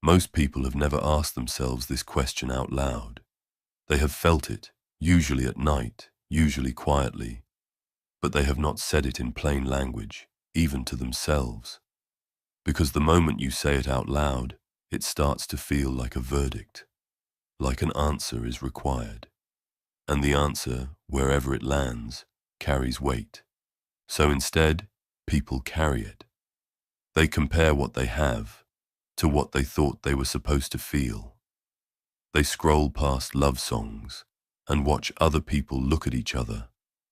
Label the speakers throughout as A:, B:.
A: Most people have never asked themselves this question out loud. They have felt it, usually at night, usually quietly, but they have not said it in plain language, even to themselves. Because the moment you say it out loud, it starts to feel like a verdict, like an answer is required. And the answer, wherever it lands, carries weight. So instead, people carry it. They compare what they have to what they thought they were supposed to feel. They scroll past love songs and watch other people look at each other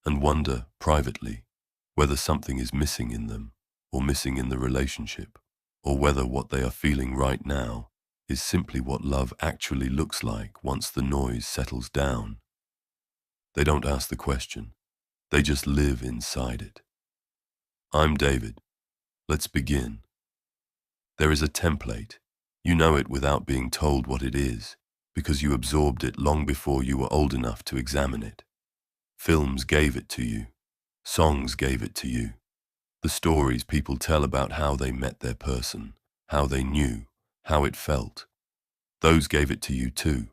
A: and wonder privately whether something is missing in them or missing in the relationship, or whether what they are feeling right now is simply what love actually looks like once the noise settles down. They don't ask the question, they just live inside it. I'm David. Let's begin. There is a template. You know it without being told what it is, because you absorbed it long before you were old enough to examine it. Films gave it to you. Songs gave it to you. The stories people tell about how they met their person, how they knew, how it felt. Those gave it to you too.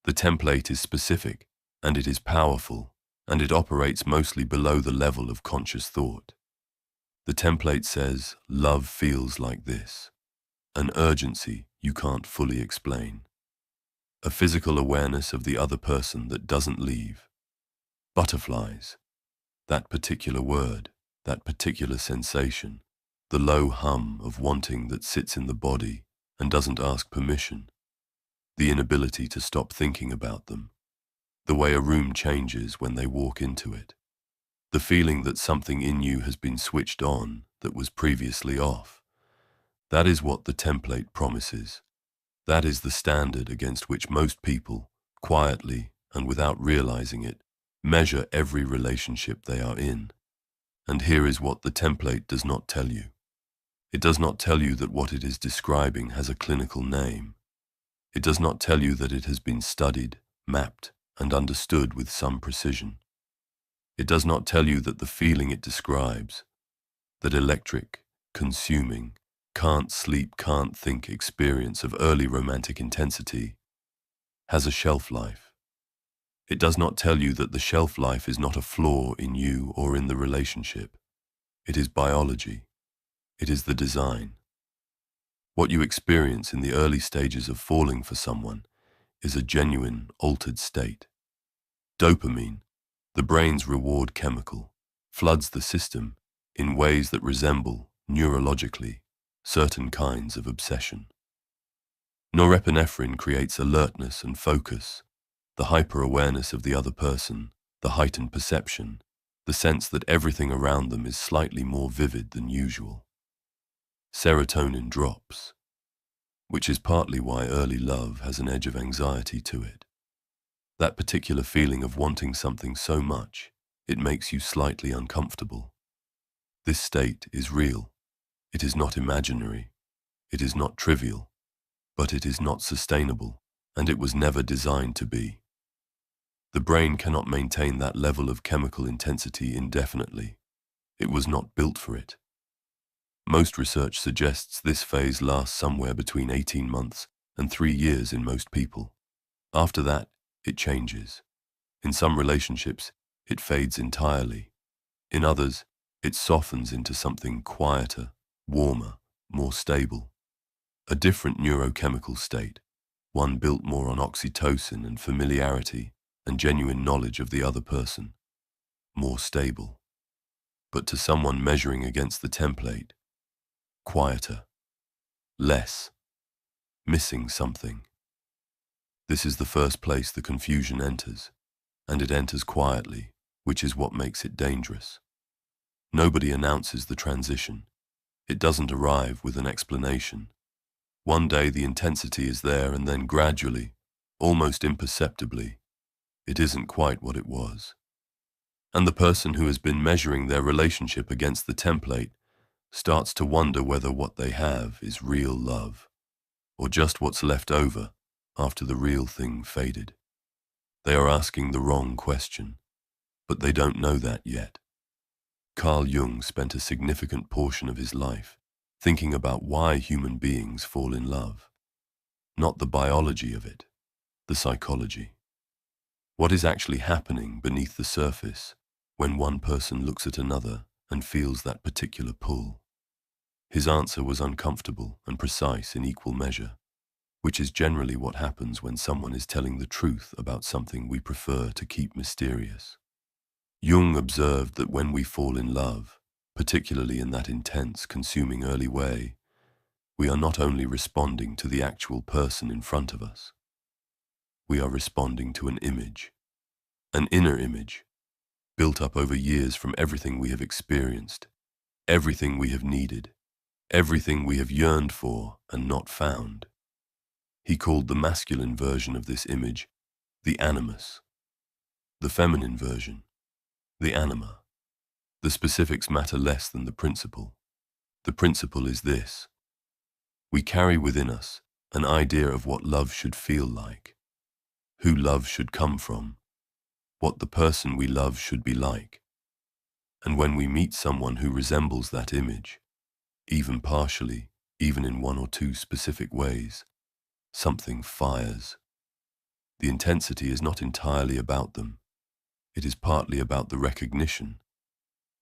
A: The template is specific, and it is powerful, and it operates mostly below the level of conscious thought. The template says, love feels like this. An urgency you can't fully explain. A physical awareness of the other person that doesn't leave. Butterflies. That particular word, that particular sensation. The low hum of wanting that sits in the body and doesn't ask permission. The inability to stop thinking about them. The way a room changes when they walk into it. The feeling that something in you has been switched on that was previously off. That is what the template promises. That is the standard against which most people, quietly and without realizing it, measure every relationship they are in. And here is what the template does not tell you. It does not tell you that what it is describing has a clinical name. It does not tell you that it has been studied, mapped, and understood with some precision. It does not tell you that the feeling it describes, that electric, consuming, can't sleep, can't think experience of early romantic intensity, has a shelf life. It does not tell you that the shelf life is not a flaw in you or in the relationship. It is biology. It is the design. What you experience in the early stages of falling for someone is a genuine, altered state. Dopamine, the brain's reward chemical, floods the system in ways that resemble, neurologically, certain kinds of obsession. Norepinephrine creates alertness and focus, the hyper-awareness of the other person, the heightened perception, the sense that everything around them is slightly more vivid than usual. Serotonin drops, which is partly why early love has an edge of anxiety to it. That particular feeling of wanting something so much, it makes you slightly uncomfortable. This state is real. It is not imaginary. It is not trivial. But it is not sustainable, and it was never designed to be. The brain cannot maintain that level of chemical intensity indefinitely. It was not built for it. Most research suggests this phase lasts somewhere between 18 months and 3 years in most people. After that, it changes. In some relationships, it fades entirely. In others, it softens into something quieter, warmer, more stable. A different neurochemical state, one built more on oxytocin and familiarity and genuine knowledge of the other person. More stable. But to someone measuring against the template, quieter, less, missing something. This is the first place the confusion enters, and it enters quietly, which is what makes it dangerous. Nobody announces the transition. It doesn't arrive with an explanation. One day the intensity is there, and then gradually, almost imperceptibly, it isn't quite what it was. And the person who has been measuring their relationship against the template starts to wonder whether what they have is real love, or just what's left over after the real thing faded. They are asking the wrong question, but they don't know that yet. Carl Jung spent a significant portion of his life thinking about why human beings fall in love. not the biology of it, the psychology. What is actually happening beneath the surface when one person looks at another and feels that particular pull? His answer was uncomfortable and precise in equal measure, which is generally what happens when someone is telling the truth about something we prefer to keep mysterious. Jung observed that when we fall in love, particularly in that intense, consuming early way, we are not only responding to the actual person in front of us, we are responding to an image, an inner image, built up over years from everything we have experienced, everything we have needed, everything we have yearned for and not found. He called the masculine version of this image the animus, the feminine version the anima. The specifics matter less than the principle. The principle is this: we carry within us an idea of what love should feel like, who love should come from, what the person we love should be like. And when we meet someone who resembles that image, even partially, even in one or two specific ways, something fires. The intensity is not entirely about them. It is partly about the recognition,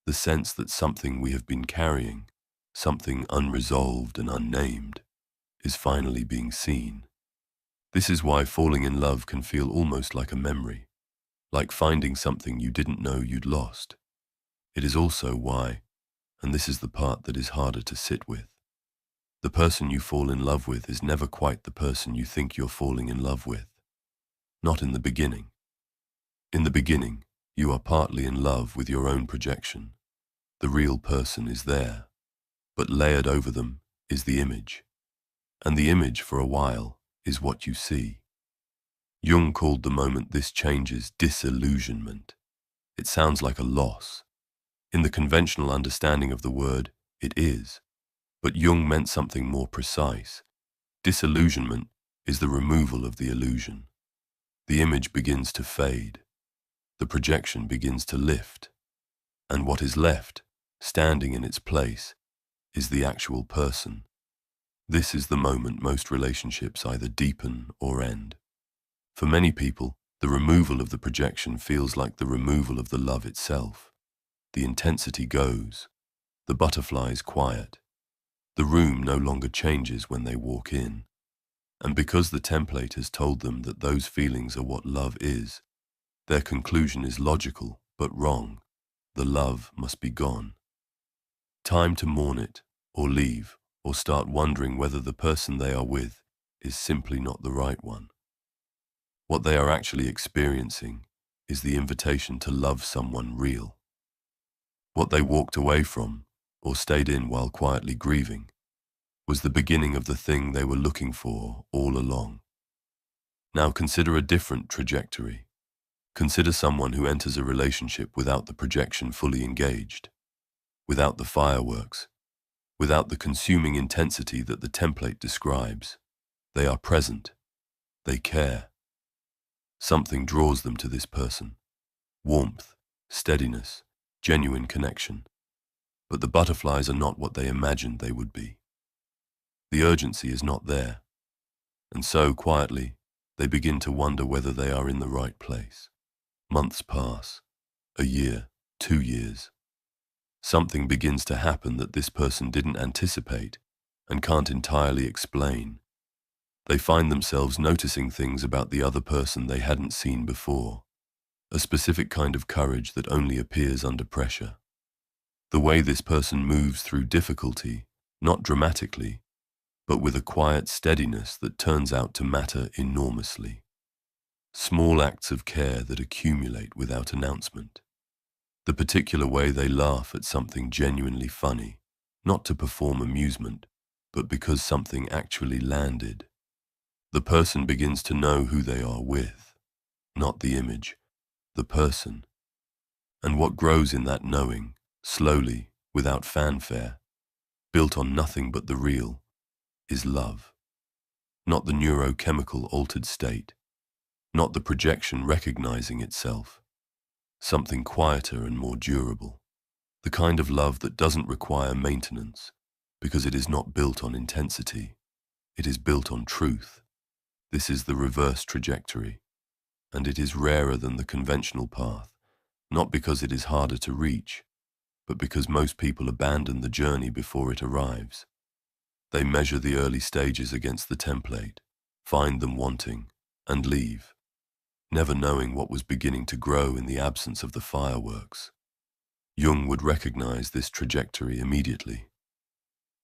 A: the sense that something we have been carrying, something unresolved and unnamed, is finally being seen. This is why falling in love can feel almost like a memory, like finding something you didn't know you'd lost. It is also why, and this is the part that is harder to sit with, the person you fall in love with is never quite the person you think you're falling in love with. Not in the beginning. In the beginning, you are partly in love with your own projection. The real person is there, but layered over them is the image. And the image, for a while, is what you see. Jung called the moment this changes disillusionment. It sounds like a loss. In the conventional understanding of the word, it is. But Jung meant something more precise. Disillusionment is the removal of the illusion. The image begins to fade. The projection begins to lift. And what is left, standing in its place, is the actual person. This is the moment most relationships either deepen or end. For many people, the removal of the projection feels like the removal of the love itself. The intensity goes. The butterflies quiet. The room no longer changes when they walk in. And because the template has told them that those feelings are what love is, their conclusion is logical but wrong. The love must be gone. Time to mourn it, or leave, or start wondering whether the person they are with is simply not the right one. What they are actually experiencing is the invitation to love someone real. What they walked away from, or stayed in while quietly grieving, was the beginning of the thing they were looking for all along. Now consider a different trajectory. Consider someone who enters a relationship without the projection fully engaged, without the fireworks, without the consuming intensity that the template describes. They are present. They care. Something draws them to this person. Warmth, steadiness, genuine connection. But the butterflies are not what they imagined they would be. The urgency is not there. And so, quietly, they begin to wonder whether they are in the right place. Months pass. A year, 2 years. Something begins to happen that this person didn't anticipate and can't entirely explain. They find themselves noticing things about the other person they hadn't seen before. A specific kind of courage that only appears under pressure. The way this person moves through difficulty, not dramatically, but with a quiet steadiness that turns out to matter enormously. Small acts of care that accumulate without announcement. The particular way they laugh at something genuinely funny, not to perform amusement, but because something actually landed. The person begins to know who they are with, not the image, the person. And what grows in that knowing, slowly, without fanfare, built on nothing but the real, is love. Not the neurochemical altered state, not the projection recognizing itself. Something quieter and more durable. The kind of love that doesn't require maintenance, because it is not built on intensity. It is built on truth. This is the reverse trajectory, and it is rarer than the conventional path, not because it is harder to reach, but because most people abandon the journey before it arrives. They measure the early stages against the template, find them wanting, and leave, never knowing what was beginning to grow in the absence of the fireworks. Jung would recognize this trajectory immediately.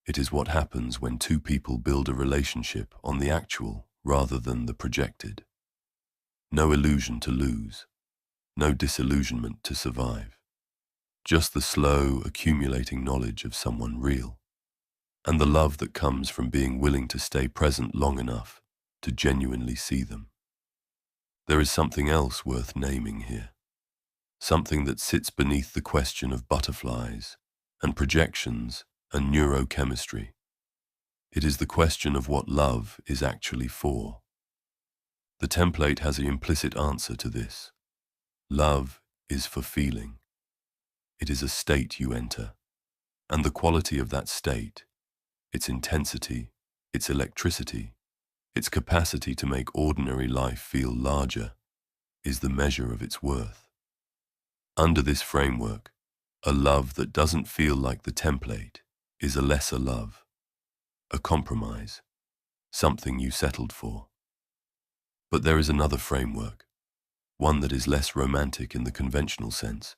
A: It is what happens when two people build a relationship on the actual rather than the projected. No illusion to lose, no disillusionment to survive. Just the slow, accumulating knowledge of someone real, and the love that comes from being willing to stay present long enough to genuinely see them. There is something else worth naming here, something that sits beneath the question of butterflies and projections and neurochemistry. It is the question of what love is actually for. The template has an implicit answer to this. Love is for feeling. It is a state you enter, and the quality of that state, its intensity, its electricity, its capacity to make ordinary life feel larger, is the measure of its worth. Under this framework, a love that doesn't feel like the template is a lesser love, a compromise, something you settled for. But there is another framework, one that is less romantic in the conventional sense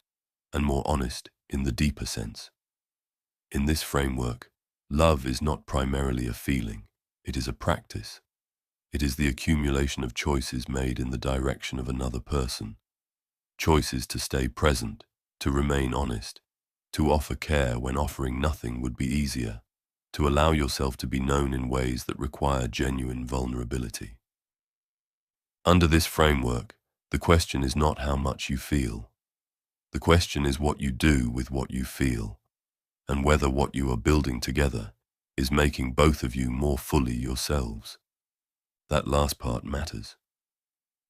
A: and more honest in the deeper sense. In this framework, love is not primarily a feeling, it is a practice. It is the accumulation of choices made in the direction of another person. Choices to stay present, to remain honest, to offer care when offering nothing would be easier, to allow yourself to be known in ways that require genuine vulnerability. Under this framework, the question is not how much you feel. The question is what you do with what you feel, and whether what you are building together is making both of you more fully yourselves. That last part matters.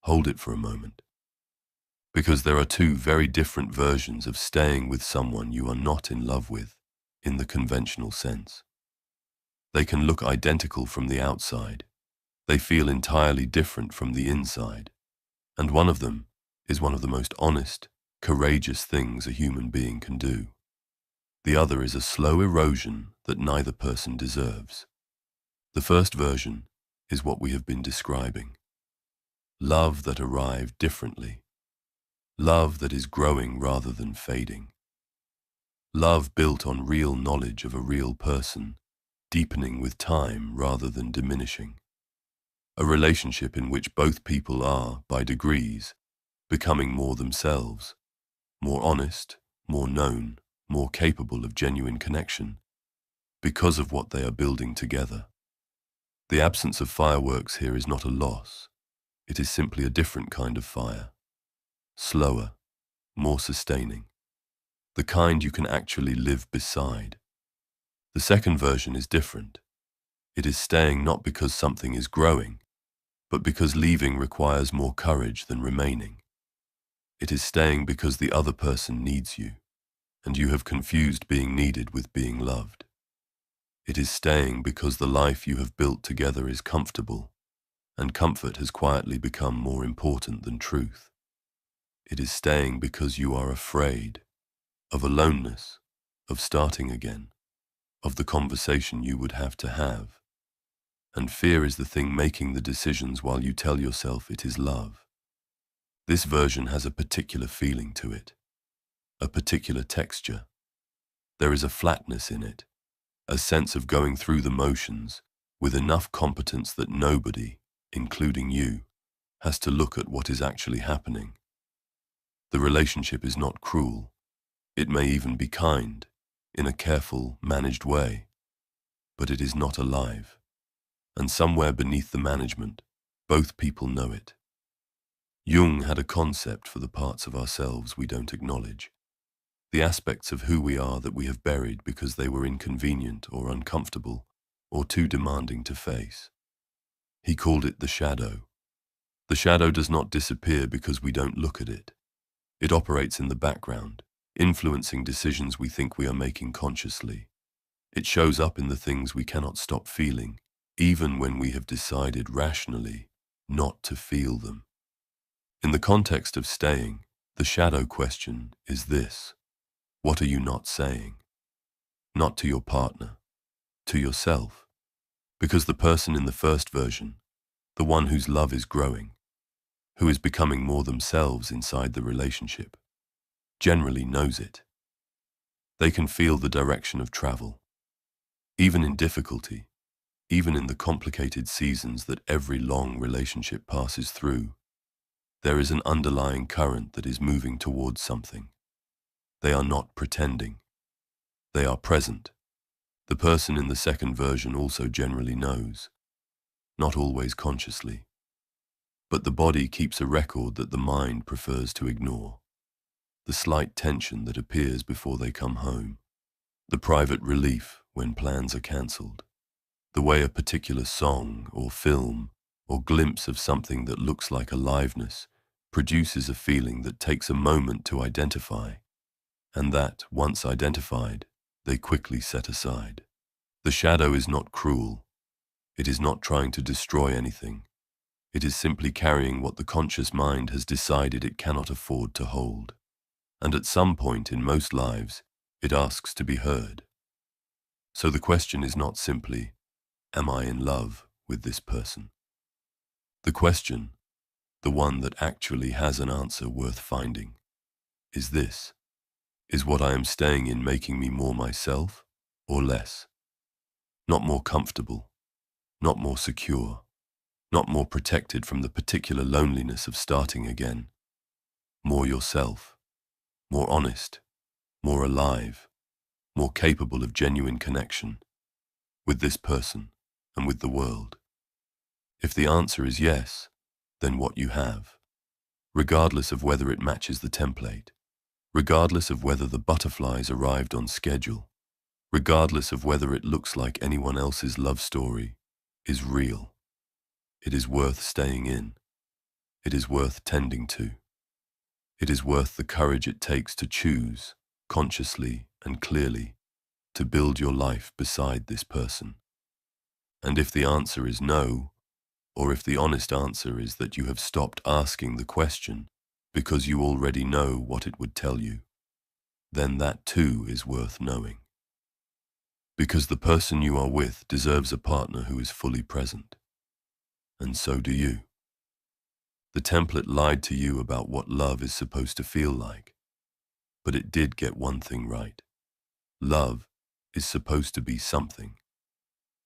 A: Hold it for a moment. Because there are two very different versions of staying with someone you are not in love with, in the conventional sense. They can look identical from the outside. They feel entirely different from the inside. And one of them is one of the most honest, courageous things a human being can do. The other is a slow erosion that neither person deserves. The first version is what we have been describing. Love that arrived differently. Love that is growing rather than fading. Love built on real knowledge of a real person, deepening with time rather than diminishing. A relationship in which both people are, by degrees, becoming more themselves, more honest, more known, more capable of genuine connection, because of what they are building together. The absence of fireworks here is not a loss. It is simply a different kind of fire. Slower, more sustaining. The kind you can actually live beside. The second version is different. It is staying not because something is growing, but because leaving requires more courage than remaining. It is staying because the other person needs you, and you have confused being needed with being loved. It is staying because the life you have built together is comfortable, and comfort has quietly become more important than truth. It is staying because you are afraid of aloneness, of starting again, of the conversation you would have to have. And fear is the thing making the decisions while you tell yourself it is love. This version has a particular feeling to it, a particular texture. There is a flatness in it, a sense of going through the motions with enough competence that nobody, including you, has to look at what is actually happening. The relationship is not cruel. It may even be kind, in a careful, managed way. But it is not alive. And somewhere beneath the management, both people know it. Jung had a concept for the parts of ourselves we don't acknowledge. The aspects of who we are that we have buried because they were inconvenient or uncomfortable or too demanding to face. He called it the shadow. The shadow does not disappear because we don't look at it. It operates in the background, influencing decisions we think we are making consciously. It shows up in the things we cannot stop feeling, even when we have decided rationally not to feel them. In the context of staying, the shadow question is this: what are you not saying? Not to your partner, to yourself. Because the person in the first version, the one whose love is growing, who is becoming more themselves inside the relationship, generally knows it. They can feel the direction of travel. Even in difficulty, even in the complicated seasons that every long relationship passes through, there is an underlying current that is moving towards something. They are not pretending. They are present. The person in the second version also generally knows, not always consciously, but the body keeps a record that the mind prefers to ignore. The slight tension that appears before they come home, the private relief when plans are cancelled, the way a particular song or film or glimpse of something that looks like aliveness produces a feeling that takes a moment to identify, and that, once identified, they quickly set aside. The shadow is not cruel. It is not trying to destroy anything. It is simply carrying what the conscious mind has decided it cannot afford to hold. And at some point in most lives, it asks to be heard. So the question is not simply, am I in love with this person? The question, the one that actually has an answer worth finding, is this: is what I am staying in making me more myself or less? Not more comfortable, not more secure, not more protected from the particular loneliness of starting again. More yourself, more honest, more alive, more capable of genuine connection with this person and with the world. If the answer is yes, then what you have, regardless of whether it matches the template, regardless of whether the butterflies arrived on schedule, regardless of whether it looks like anyone else's love story, is real. It is worth staying in. It is worth tending to. It is worth the courage it takes to choose, consciously and clearly, to build your life beside this person. And if the answer is no, or if the honest answer is that you have stopped asking the question because you already know what it would tell you, then that too is worth knowing. Because the person you are with deserves a partner who is fully present. And so do you. The template lied to you about what love is supposed to feel like, but it did get one thing right. Love is supposed to be something,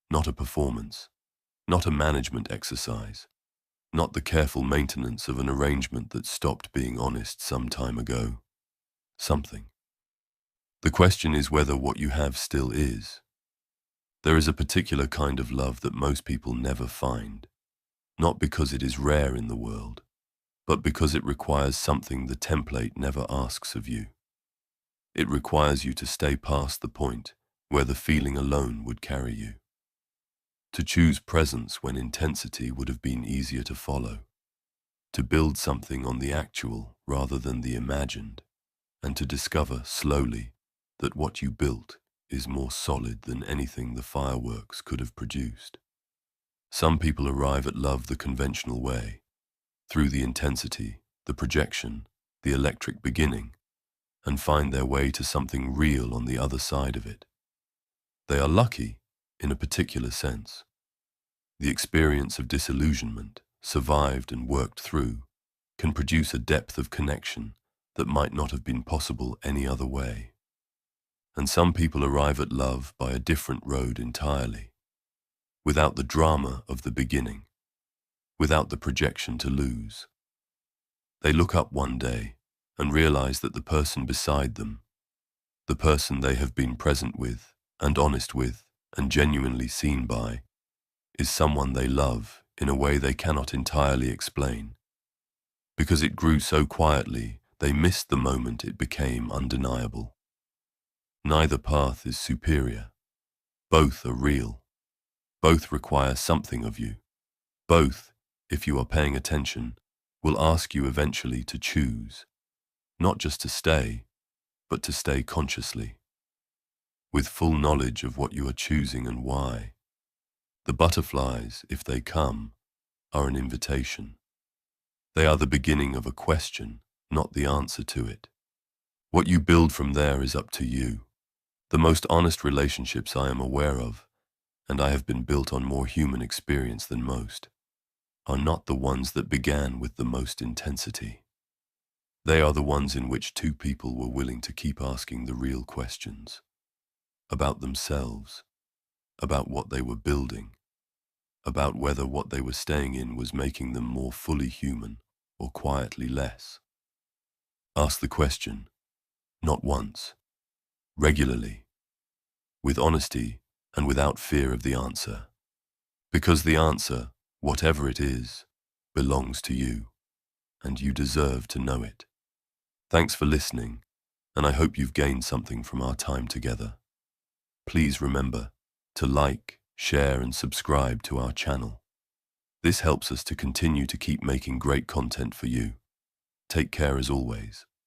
A: not a performance, not a management exercise, not the careful maintenance of an arrangement that stopped being honest some time ago. Something. The question is whether what you have still is. There is a particular kind of love that most people never find, not because it is rare in the world, but because it requires something the template never asks of you. It requires you to stay past the point where the feeling alone would carry you. To choose presence when intensity would have been easier to follow. To build something on the actual rather than the imagined, and to discover slowly that what you built is more solid than anything the fireworks could have produced. Some people arrive at love the conventional way, through the intensity, the projection, the electric beginning, and find their way to something real on the other side of it. They are lucky, in a particular sense. The experience of disillusionment, survived and worked through, can produce a depth of connection that might not have been possible any other way. And some people arrive at love by a different road entirely, without the drama of the beginning, without the projection to lose. They look up one day and realize that the person beside them, the person they have been present with and honest with and genuinely seen by, is someone they love in a way they cannot entirely explain. Because it grew so quietly, they missed the moment it became undeniable. Neither path is superior. Both are real. Both require something of you. Both, if you are paying attention, will ask you eventually to choose, not just to stay, but to stay consciously, with full knowledge of what you are choosing and why. The butterflies, if they come, are an invitation. They are the beginning of a question, not the answer to it. What you build from there is up to you. The most honest relationships I am aware of, and I have been built on more human experience than most, are not the ones that began with the most intensity. They are the ones in which two people were willing to keep asking the real questions about themselves, about what they were building, about whether what they were staying in was making them more fully human or quietly less. Ask the question, not once, regularly, with honesty and without fear of the answer. Because the answer, whatever it is, belongs to you, and you deserve to know it. Thanks for listening, and I hope you've gained something from our time together. Please remember to like, share, and subscribe to our channel. This helps us to continue to keep making great content for you. Take care as always.